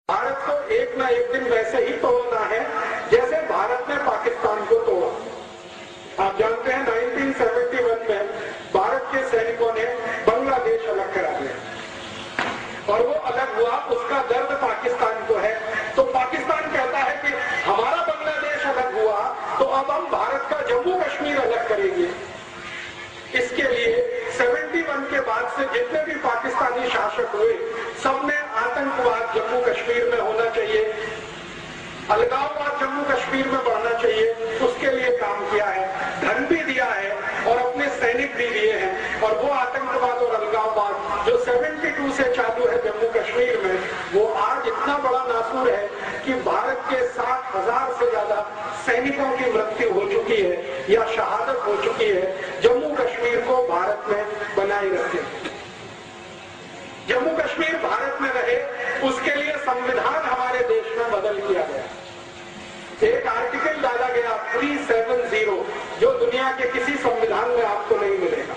भारत को एक ना एक दिन वैसे ही तोड़ना है जैसे भारत ने पाकिस्तान को तोड़ा। आप जानते हैं 1971 में भारत के सैनिकों ने बांग्लादेश अलग करा दिया और वो अलग हुआ, उसका दर्द पाकिस्तान को है। तो पाकिस्तान कहता है कि हमारा बांग्लादेश अलग हुआ तो अब हम भारत का जम्मू कश्मीर अलग करेंगे। इसके लिए 71 के बाद से जितने भी पाकिस्तानी शासक हुए सबने आतंकवाद जम्मू कश्मीर में होना चाहिए, अलगाववाद जम्मू कश्मीर में बढ़ना चाहिए, उसके लिए काम किया है, धन भी दिया है और अपने सैनिक भी दिए हैं। और वो आतंकवाद और अलगाववाद जो 72 से चालू है जम्मू कश्मीर में, वो आज इतना बड़ा नासूर है कि भारत के 60,000 से ज्यादा सैनिकों की मृत्यु हो चुकी है या शहादत हो चुकी है। जम्मू कश्मीर को भारत में बनाए रखे, जम्मू कश्मीर भारत में रहे, उसके लिए संविधान हमारे देश में बदल दिया गया। एक आर्टिकल डाला गया 370 जो दुनिया के किसी संविधान में आपको नहीं मिलेगा।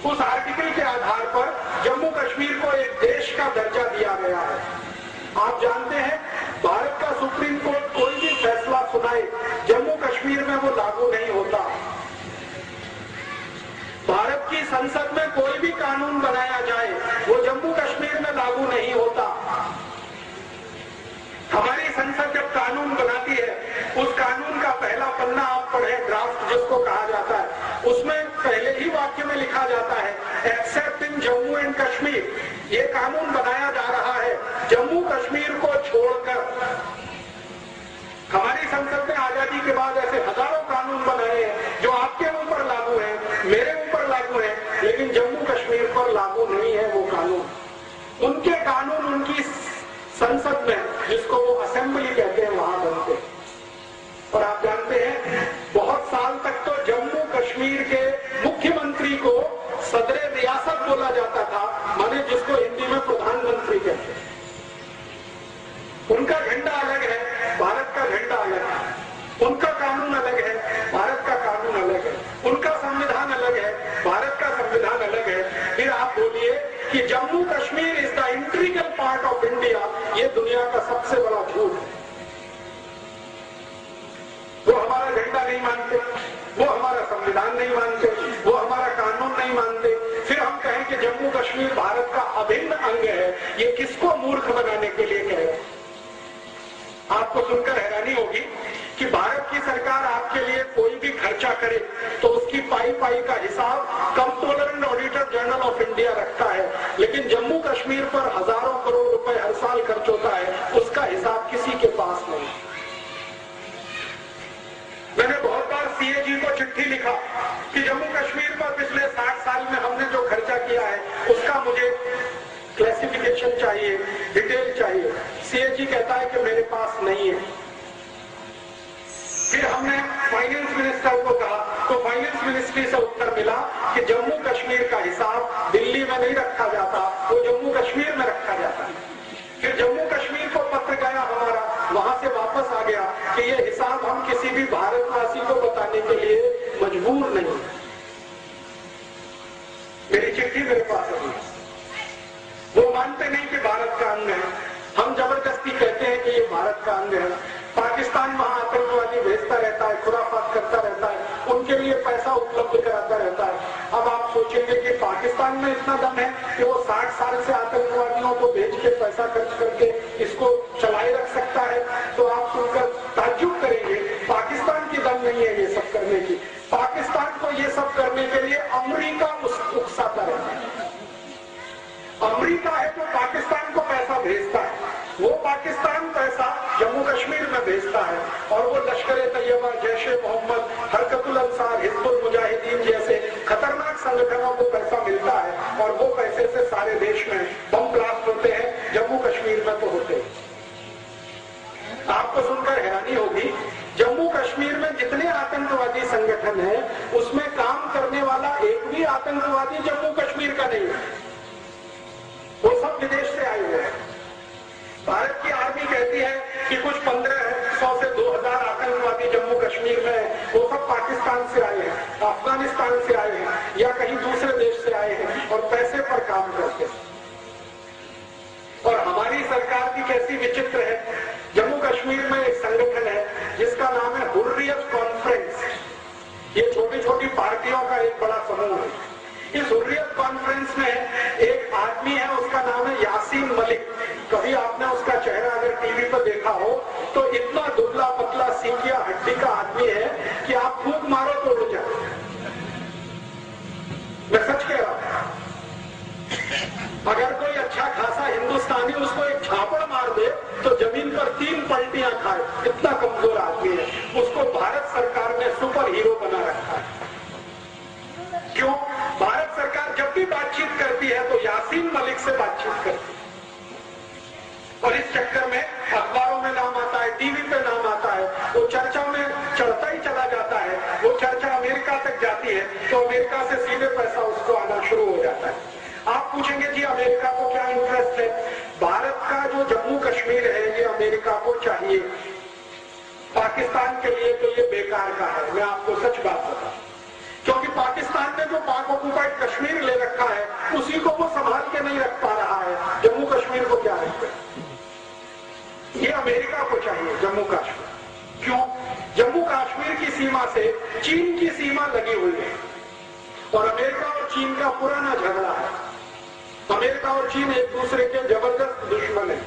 उस आर्टिकल के आधार पर जम्मू कश्मीर को एक देश का दर्जा दिया गया है। आप जानते हैं भारत का सुप्रीम कोर्ट कोई भी फैसला सुनाए जम्मू कश्मीर में वो लागू नहीं होता। भारत की संसद में कोई भी कानून बनाया जाए वो जम्मू कश्मीर में लागू नहीं होता। हमारी संसद जब कानून बनाती है, उस कानून का पहला पन्ना आप पढ़े, ड्राफ्ट जिसको कहा जाता है, उसमें पहले ही वाक्य में लिखा जाता है accept in Jammu and Kashmir. ये कानून बनाया जा रहा है जम्मू कश्मीर को छोड़कर। हमारी संसद ने आजादी के बाद ऐसे हजारों कानून बनाए हैं जो आपके ऊपर लागू है, मेरे ऊपर लागू है, लेकिन जम्मू कश्मीर पर लागू नहीं है वो कानून। उनके कानून उनकी संसद में, जिसको वो असेंबली कहते हैं, वहां बनते। और आप जानते हैं बहुत साल तक तो जम्मू कश्मीर के मुख्यमंत्री को सदरे रियासत बोला जाता था, माने जिसको हिंदी में प्रधानमंत्री कहते हैं। उनका झंडा अलग है, भारत का झंडा अलग है। उनका कानून अलग है, भारत का कानून अलग है। उनका संविधान अलग है, भारत का संविधान अलग है। फिर आप बोलिए कि Jammu Kashmir is the integral part of India, ये दुनिया का सबसे बड़ा झूठ है। वो हमारा झंडा नहीं मानते, वो हमारा संविधान नहीं मानते, वो हमारा कानून नहीं मानते, फिर हम कहें कि जम्मू कश्मीर भारत का अभिन्न अंग है। ये किसको मूर्ख बनाने के लिए कह रहे हैं? आपको सुनकर हैरानी होगी कि भारत की सरकार आपके लिए कोई भी खर्चा करे तो उसकी पाई पाई का हिसाब controller and auditor general of India रखता है, लेकिन जम्मू कश्मीर पर हजारों करोड़ रुपए हर साल खर्च होता है, उसका हिसाब किसी के पास नहीं। मैंने बहुत बार सीएजी को चिट्ठी लिखा कि जम्मू कश्मीर पर पिछले 60 साल में हमने जो खर्चा किया है उसका मुझे क्लासिफिकेशन चाहिए, डिटेल चाहिए। सीएजी कहता है कि मेरे पास नहीं है। फिर हमने फाइनेंस मिनिस्टर को कहा तो फाइनेंस मिनिस्ट्री से उत्तर मिला कि जम्मू कश्मीर का हिसाब दिल्ली में नहीं रखा जाता, वो जम्मू कश्मीर में रखा जाता है। फिर जम्मू कश्मीर को पत्र गया हमारा, वहां से वापस आ गया कि ये हिसाब हम किसी भी भारतवासी को बताने के लिए मजबूर नहीं। मेरी चिट्ठी मेरे पास है। वो मानते नहीं कि भारत का अंग है, हम जबरदस्ती कहते हैं कि ये भारत का अंग है। पाकिस्तान वहां आतंकवादी भेजता रहता है, खुराफात करता रहता है, उनके लिए पैसा उपलब्ध कराता रहता है। अब आप सोचेंगे कि पाकिस्तान में इतना दम है कि वो 60 साल से आतंकवादियों को भेज के पैसा खर्च करके इसको चलाए रख सकता है, तो आप सुनकर ताज्जुब करेंगे। पाकिस्तान की दम नहीं है ये सब करने की। पाकिस्तान को ये सब करने के लिए अमेरिका उकसाता रहता है। अमेरिका है जो पाकिस्तान को पैसा भेजता है, वो पाकिस्तान पैसा जम्मू कश्मीर में भेजता है और वो लश्कर तैयबा, जैश-ए मोहम्मद, हरकतुल अंसार, हिजबुल मुजाहिदीन जैसे खतरनाक संगठनों को पैसा मिलता है और वो पैसे से सारे देश में बम ब्लास्ट होते हैं, जम्मू कश्मीर में तो होते हैं। आपको सुनकर हैरानी होगी, जम्मू कश्मीर में जितने आतंकवादी संगठन है उसमें काम करने वाला एक भी आतंकवादी जम्मू कश्मीर का नहीं है, वो सब विदेश से आए हुए हैं। भारत की आर्मी कहती है कि कुछ 1500 से 2000 आतंकवादी जम्मू कश्मीर में है, वो सब पाकिस्तान से आए हैं, अफगानिस्तान से आए हैं या कहीं दूसरे देश से आए हैं और पैसे पर काम करते हैं। और हमारी सरकार की कैसी विचित्र है, जम्मू कश्मीर में एक संगठन है जिसका नाम है हुर्रियत कॉन्फ्रेंस। ये छोटी छोटी पार्टियों का एक बड़ा समूह है। इस हुर्रियत कॉन्फ्रेंस में एक आदमी है, उसका नाम है यासीन मलिक। कभी आपने उसका चेहरा अगर टीवी पर देखा हो तो इतना दुबला पतला सीकिया हड्डी का आदमी है कि आप फूंक मारो तो उड़ जाए। मैं सच कह रहा हूं, अगर कोई अच्छा खासा हिंदुस्तानी उसको एक झापड़ मार दे तो जमीन पर 3 पलटियां खाए, इतना कमजोर आदमी है। उसको भारत सरकार ने सुपर हीरो बना रखा है। क्यों? भारत सरकार जब भी बातचीत करती है तो यासीन मलिक से बातचीत करती है, और इस चक्कर में अखबारों में नाम आता है, टीवी पे नाम आता है, वो चर्चा में चढ़ता ही चला जाता है। वो चर्चा अमेरिका तक जाती है तो अमेरिका से सीधे पैसा उसको आना शुरू हो जाता है। आप पूछेंगे जी अमेरिका को क्या इंटरेस्ट है? भारत का जो जम्मू कश्मीर है ये अमेरिका को चाहिए, पाकिस्तान के लिए तो ये बेकार का है। मैं आपको सच बात बताऊं, क्योंकि पाकिस्तान ने जो पाक ऑक्युपाइड कश्मीर ले रखा है उसी को वो संभाल के नहीं रख पा रहा है। जम्मू कश्मीर को क्या रखे? ये अमेरिका को चाहिए जम्मू कश्मीर। क्यों? जम्मू कश्मीर की सीमा से चीन की सीमा लगी हुई है और अमेरिका और चीन का पुराना झगड़ा है। अमेरिका और चीन एक दूसरे के जबरदस्त दुश्मन है।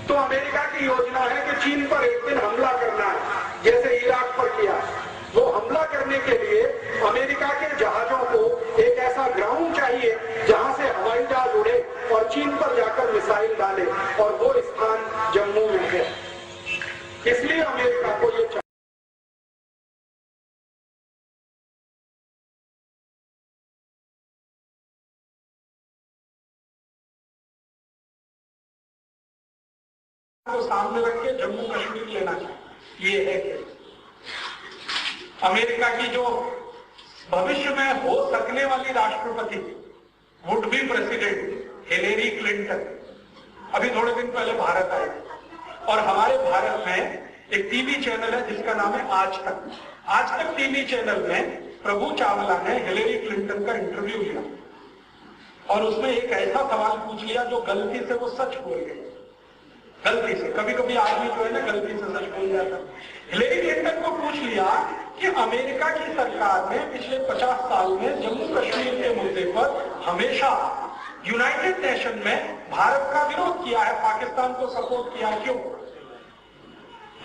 तो अमेरिका की योजना है कि चीन पर एक दिन हमला करना है, जैसे इराक पर किया। वो हमला करने के लिए अमेरिका के जहाजों को एक ऐसा ग्राउंड चाहिए जहां से हवाई जहाज उड़े और चीन पर जाकर मिसाइल डाले, और वो स्थान जम्मू में है। इसलिए अमेरिका को ये को सामने रख के जम्मू कश्मीर लेना चाहिए। ये है कि अमेरिका की जो भविष्य में हो सकने वाली राष्ट्रपति would be president Hillary Clinton अभी थोड़े दिन पहले भारत आई, और हमारे भारत में एक टीवी चैनल है जिसका नाम है आज तक। आज तक टीवी चैनल में प्रभु चावला ने हिलेरी क्लिंटन का इंटरव्यू लिया और उसमें एक ऐसा सवाल पूछ लिया जो गलती से वो सच बोल गई। गलती से, कभी कभी आदमी जो है ना गलती से सच बोल जाता है। हिलेरी क्लिंटन को पूछ लिया कि अमेरिका की सरकार ने पिछले 50 साल में जम्मू कश्मीर के मुद्दे पर हमेशा यूनाइटेड नेशन में भारत का विरोध किया है, पाकिस्तान को सपोर्ट किया, क्यों?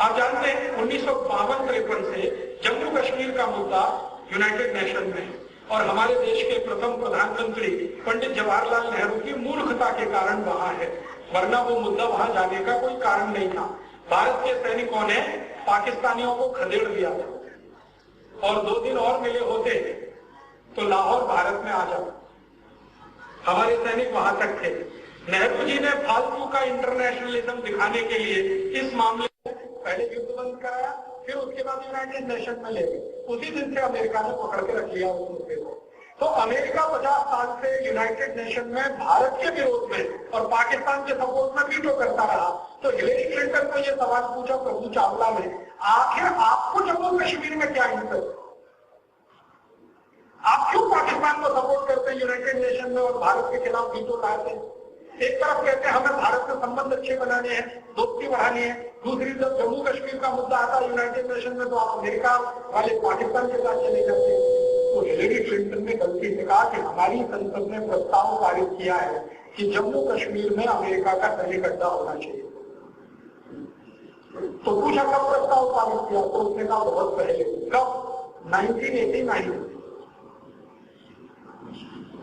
आप जानते हैं 1952-53 से जम्मू कश्मीर का मुद्दा यूनाइटेड नेशन में, और हमारे देश के प्रथम प्रधानमंत्री पंडित जवाहरलाल नेहरू की मूर्खता के कारण वहां है, वरना वो मुद्दा वहां जाने का कोई कारण नहीं था। भारत के सैनिकों ने पाकिस्तानियों को खदेड़ दिया था, और 2 दिन और मिले होते तो लाहौर भारत में आ जाता। हमारे सैनिक वहां तक थे। नेहरू जी ने फालतू का इंटरनेशनलिज्म दिखाने के लिए इस मामले में पहले युद्ध बंद कराया, फिर उसके बाद यूनाइटेड नेशन में ले गए। उसी दिन से अमेरिका ने पकड़ के रख लिया उस मुद्दे को। तो अमेरिका 50 साल से यूनाइटेड नेशन में भारत के विरोध में और पाकिस्तान के सपोर्ट में वीटो करता रहा। तो हिलेरी क्लिंटन को यह सवाल पूछा प्रभु चावला ने, आखिर आपको जम्मू कश्मीर में क्या इंटरेस्ट? आप क्यों पाकिस्तान को सपोर्ट करते हैं यूनाइटेड नेशन में और भारत के खिलाफ वीटो लाते हैं? एक तरफ कहते हैं हमें भारत से संबंध अच्छे बनाने हैं, दोस्ती बढ़ानी है, दूसरी तरफ जम्मू कश्मीर का मुद्दा आता है यूनाइटेड नेशन में तो आप अमेरिका वाले पाकिस्तान के साथ चले जाते हैं। तो हिलेरी क्लिंटन ने गलती से कहा कि हमारी संसद ने प्रस्ताव पारित किया है कि जम्मू कश्मीर में अमेरिका का सैनिक अड्डा होना चाहिए। तो पूछा कब प्रस्ताव पारित किया? तो उसने कहा बहुत पहले। कब? 1989 में।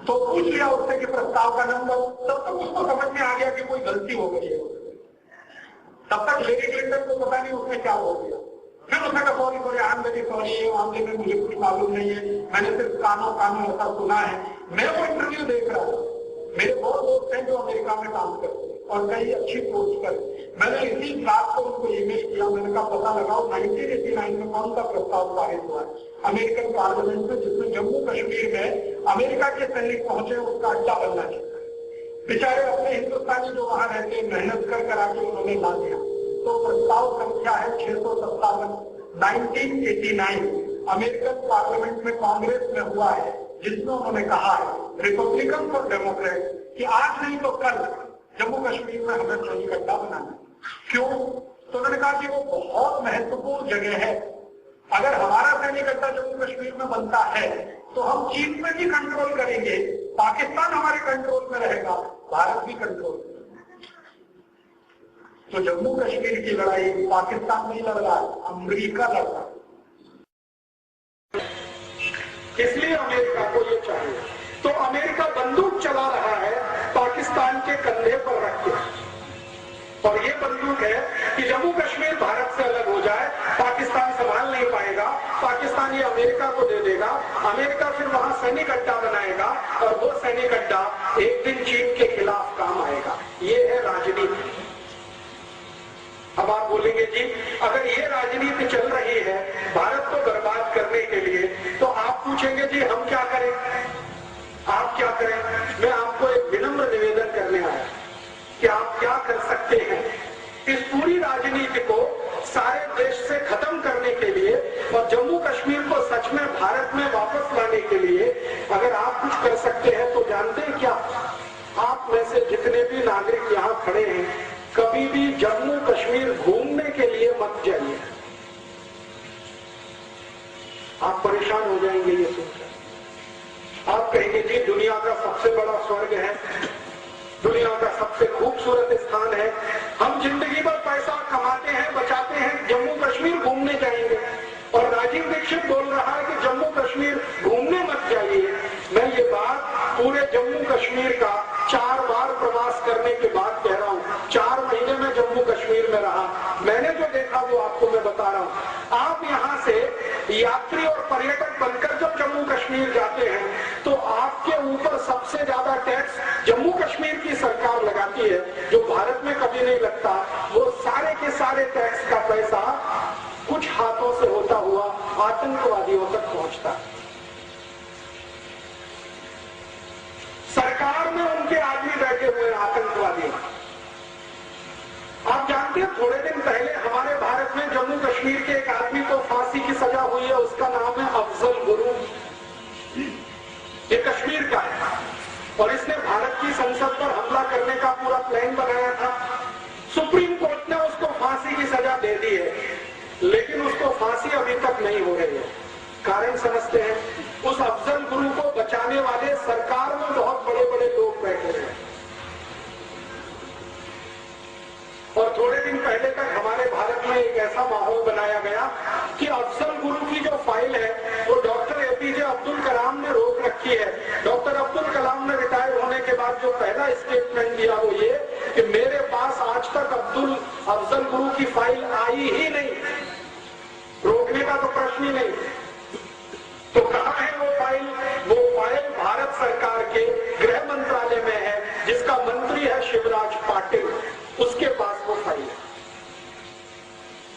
तो पूछ लिया उससे कि प्रस्ताव का नंबर, तब तक उसको समझ में आ गया कि कोई गलती हो गई है। तब तक हिलेरी क्लिंटन को पता नहीं उसमें क्या हो गया। फिर उसने कहा sorry sorry, I am very sorry, ये मामले में मुझे कुछ मालूम नहीं है, मैंने सिर्फ कानों ऐसा सुना है। मैं वो इंटरव्यू देख रहा था, मेरे बहुत दोस्त हैं जो अमेरिका में काम करते हैं और कई अच्छी पोस्ट पर। मैंने इसी रात को उनको ईमेल किया, मैंने कहा पता लगाओ 1989 में कौन सा प्रस्ताव पारित हुआ है अमेरिकन पार्लियामेंट में जिसमें जम्मू कश्मीर में अमेरिका के सैनिक पहुंचे उसका अड्डा बनना चाहिए। बेचारे अपने हिंदुस्तानी जो वहां रहते हैं मेहनत कर आके उन्होंने ला दिया। तो प्रस्ताव संख्या है 657, 1989 अमेरिकन पार्लियामेंट में कांग्रेस में हुआ है, जिसमें उन्होंने कहा है रिपब्लिकन और डेमोक्रेट कि आज नहीं तो कल जम्मू कश्मीर में हमें सैनिक अड्डा बनाना है। क्यों? तो उन्होंने कहा कि वो बहुत महत्वपूर्ण जगह है। अगर हमारा सैनिक अड्डा जम्मू कश्मीर में बनता है तो हम चीन में भी कंट्रोल करेंगे, पाकिस्तान हमारे कंट्रोल में रहेगा, भारत भी कंट्रोल में। तो जम्मू कश्मीर की लड़ाई पाकिस्तान नहीं लड़ रहा, अमेरिका लड़ रहा। इसलिए अमेरिका को ये चाहिए। तो अमेरिका बंदूक चला रहा है पाकिस्तान के कंधे पर रख के, और ये बंदूक है कि जम्मू कश्मीर भारत से अलग हो जाए, पाकिस्तान संभाल नहीं पाएगा, पाकिस्तान ये अमेरिका को दे देगा, अमेरिका फिर वहां सैनिक अड्डा बनाएगा और वो सैनिक अड्डा एक दिन चीन के खिलाफ काम आएगा। ये है राजनीति। अब आप बोलेंगे जी अगर ये राजनीति चल रही है भारत को बर्बाद करने के लिए, तो आप पूछेंगे जी हम क्या करें, आप क्या करें? मैं आपको एक विनम्र निवेदन करने आया कि आप क्या कर सकते हैं इस पूरी राजनीति को सारे देश से खत्म करने के लिए और जम्मू कश्मीर को सच में भारत में वापस लाने के लिए। अगर आप कुछ कर सकते हैं तो जानते हैं क्या? आप में से जितने भी नागरिक यहाँ खड़े हैं, कभी भी जम्मू कश्मीर घूमने के लिए मत जाइए। आप परेशान हो जाएंगे ये सुनकर। आप कहेंगे जी दुनिया का सबसे बड़ा स्वर्ग है, दुनिया का सबसे खूबसूरत स्थान है, हम जिंदगी भर पैसा कमाते हैं, बचाते हैं, जम्मू कश्मीर घूमने जाएंगे। और राजीव दीक्षित बोल रहा है कि जम्मू कश्मीर घूमने मत जाइए। मैं ये बात पूरे जम्मू कश्मीर का 4 बार प्रवास करने के बाद कह रहा हूँ। 4 महीने में जम्मू कश्मीर में रहा, मैंने जो देखा वो आपको मैं बता रहा हूँ। आप यहाँ से यात्री और पर्यटक बनकर जब जम्मू कश्मीर जाते हैं तो आपके ऊपर सबसे ज्यादा टैक्स जम्मू कश्मीर की सरकार लगाती है, जो भारत में कभी नहीं लगता। वो सारे के सारे टैक्स का पैसा कुछ हाथों से होता हुआ आतंकवादियों तक पहुंचता है। सरकार में उनके आदमी बैठे हुए हैं आतंकवादी। आप जानते हैं थोड़े दिन पहले हमारे भारत में जम्मू कश्मीर के एक आदमी को फांसी की सजा हुई है, उसका नाम है अफजल गुरु। ये कश्मीर का है और इसने भारत की संसद पर हमला करने का पूरा प्लान बनाया था। सुप्रीम कोर्ट ने उसको फांसी की सजा दे दी है, लेकिन उसको फांसी अभी तक नहीं हो रही है। कारण समझते हैं? उस अफजल गुरु को बचाने वाले सरकार में बहुत बड़े बड़े लोग बैठे हैं। और थोड़े दिन पहले तक हमारे भारत में एक ऐसा माहौल बनाया गया कि अफजल गुरु की जो फाइल है वो डॉक्टर एपीजे अब्दुल कलाम ने रोक रखी है। डॉक्टर अब्दुल कलाम ने रिटायर होने के बाद जो पहला स्टेटमेंट दिया वो ये कि मेरे पास आज तक अफजल गुरु की फाइल आई ही नहीं, रोकने का तो प्रश्न ही नहीं। तो कहां है वो फाइल? वो फाइल भारत सरकार के गृह मंत्रालय में है, जिसका मंत्री है शिवराज पाटिल, उसके पास वो फाइल है।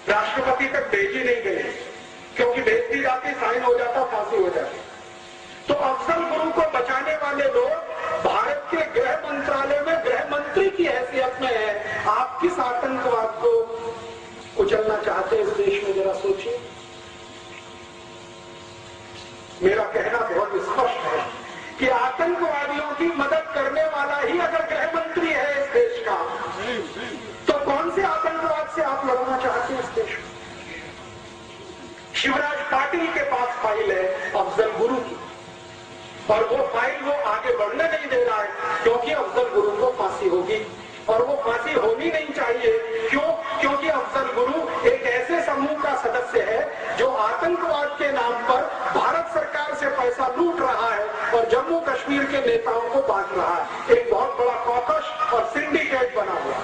राष्ट्रपति तक भेजी नहीं गई, क्योंकि भेजती जाती साइन हो जाता, फांसी हो जाती। तो अफजल गुरु को बचाने वाले लोग भारत के गृह मंत्रालय में गृह मंत्री की हैसियत में है। आप किस आतंकवाद को कुचलना चाहते हैं इस देश में, जरा सोचिए। मेरा कहना बहुत स्पष्ट है कि आतंकवादियों की मदद करने वाला ही अगर गृह मंत्री है इस देश का, तो कौन से आतंकवाद से आप लड़ना चाहते हैं इस देश में? शिवराज पाटिल के पास फाइल है अफजल गुरु की, और वो फाइल वो आगे बढ़ने नहीं दे रहा है, क्योंकि अफजल गुरु को फांसी होगी और वो फांसी होनी नहीं चाहिए। क्यों? क्योंकि अफजल गुरु एक ऐसे समूह का सदस्य है जो आतंकवाद के नाम पर भारत सरकार से पैसा लूट रहा है और जम्मू कश्मीर के नेताओं को बांट रहा है। एक बहुत बड़ा कॉकस और सिंडिकेट बना हुआ।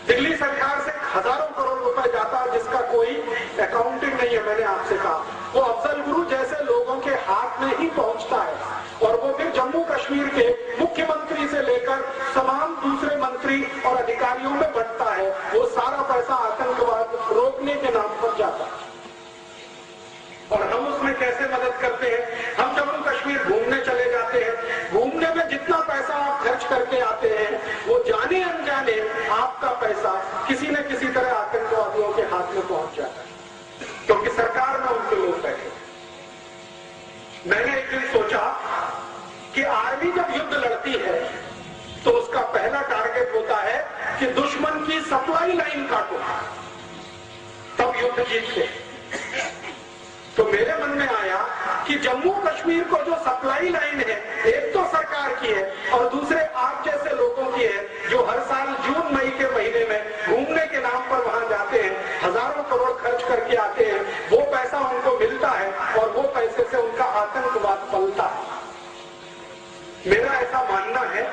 दिल्ली सरकार से हजारों करोड़ रुपए जाता है जिसका कोई अकाउंटिंग नहीं है। मैंने आपसे कहा वो अफजल गुरु जैसे लोगों के हाथ में ही पहुंचता है और वो फिर जम्मू कश्मीर के मुख्यमंत्री से लेकर तमाम दूसरे मंत्री और अधिकारियों में बंटता है। वो सारा पैसा आतंकवाद रोकने के नाम पर जाता है। और हम उसमें कैसे मदद करते हैं? हम जम्मू कश्मीर घूमने चले जाते हैं, घूमने में जितना पैसा आप खर्च करके आते हैं वो जाने अनजाने आपका पैसा किसी न किसी तरह आतंकवादियों के हाथ में पहुंच जाता है, क्योंकि सरकार में उनके लोग बैठे। मैंने एक दिन सोचा कि आर्मी जब युद्ध लड़ती है तो उसका पहला टारगेट होता है कि दुश्मन की सब युद्ध जीतते। तो मेरे मन में आया कि जम्मू कश्मीर को जो सप्लाई लाइन है, एक तो सरकार की है और दूसरे आप जैसे लोगों की है, जो हर साल जून मई के महीने में घूमने के नाम पर वहां जाते हैं, हजारों करोड़ खर्च करके आते हैं, वो पैसा उनको मिलता है और वो पैसे से उनका आतंकवाद पलता है। मेरा ऐसा मानना है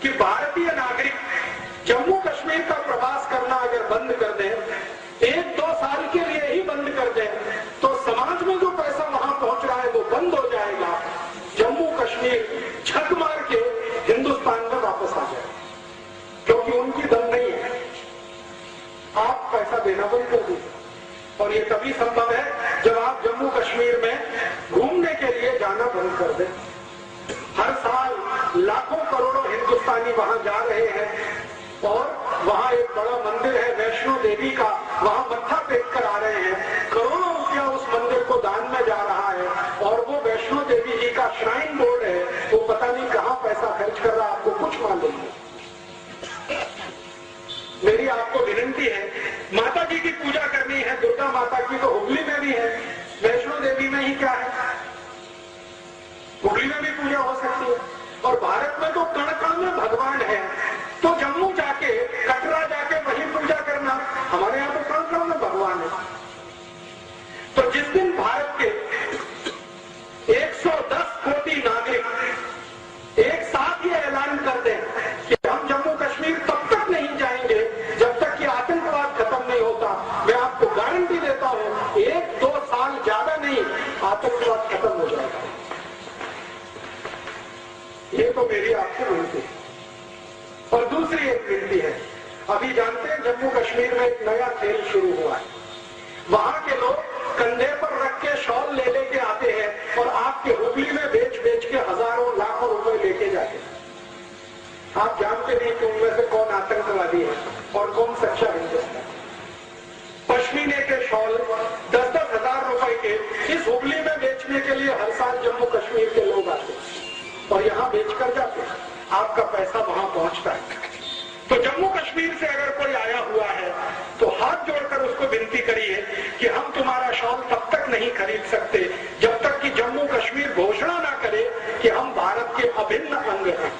कि भारतीय नागरिक जम्मू कश्मीर का प्रवास करना अगर बंद कर दें, 1-2 साल के लिए ही बंद कर दें, तो समाज में जो पैसा वहां पहुंच रहा है वो बंद हो जाएगा। जम्मू कश्मीर छक मार के हिंदुस्तान में वापस आ जाए, क्योंकि उनकी दम नहीं है। आप पैसा देना बंद कर दीजिए और ये तभी संभव है जब आप जम्मू कश्मीर में घूमने के लिए जाना बंद कर दें। हर साल लाखों करोड़ों हिंदुस्तानी वहां जा रहे हैं और वहां एक बड़ा मंदिर है वैष्णो देवी का, वहां मत्था टेक कर आ रहे हैं। करोड़ों रुपया उस मंदिर को दान में जा रहा है और वो वैष्णो देवी जी का श्राइन बोर्ड है, वो पता नहीं कहां पैसा खर्च कर रहा है, आपको कुछ मालूम नहीं। मेरी आपको विनती है, माता जी की पूजा करनी है, दुर्गा माता की तो हुगली में भी है, वैष्णो देवी में ही क्या है, हुगली में भी पूजा हो सकती है। और भारत में तो कण कण में भगवान है, तो जम्मू जाके कटरा जाके वहीं पूजा करना, हमारे यहाँ तो कण कण में भगवान है। तो जिस दिन भारत के 110 कोटि नागरिक एक साथ ये ऐलान कर दें कि हम जम्मू कश्मीर तब तक नहीं जाएंगे जब तक कि आतंकवाद खत्म नहीं होता, मैं आपको गारंटी देता हूं 1-2 साल ज्यादा नहीं, आतंकवाद खत्म हो जाएगा। ये तो मेरी आपसे विनती है। और दूसरी एक विनती है, अभी जानते हैं जम्मू कश्मीर में एक नया खेल शुरू हुआ है। वहां के लोग कंधे पर रख के शॉल ले लेके आते हैं और आपके हुगली में बेच बेच के हजारों लाखों रुपए लेके जाते हैं। आप जानते नहीं कि उनमें से कौन आतंकवादी है और कौन सच्चा हिंदुस्तान। पश्मीने के शॉल 10-10 हजार रुपए के इस हुगली में बेचने के लिए हर साल जम्मू कश्मीर के लोग आते हैं और यहाँ बेचकर जाते हैं, आपका पैसा वहां पहुंचता है। तो जम्मू कश्मीर से अगर कोई आया हुआ है तो हाथ जोड़कर उसको विनती करिए कि हम तुम्हारा शॉल तब तक नहीं खरीद सकते जब तक कि जम्मू कश्मीर घोषणा ना करे कि हम भारत के अभिन्न अंग हैं।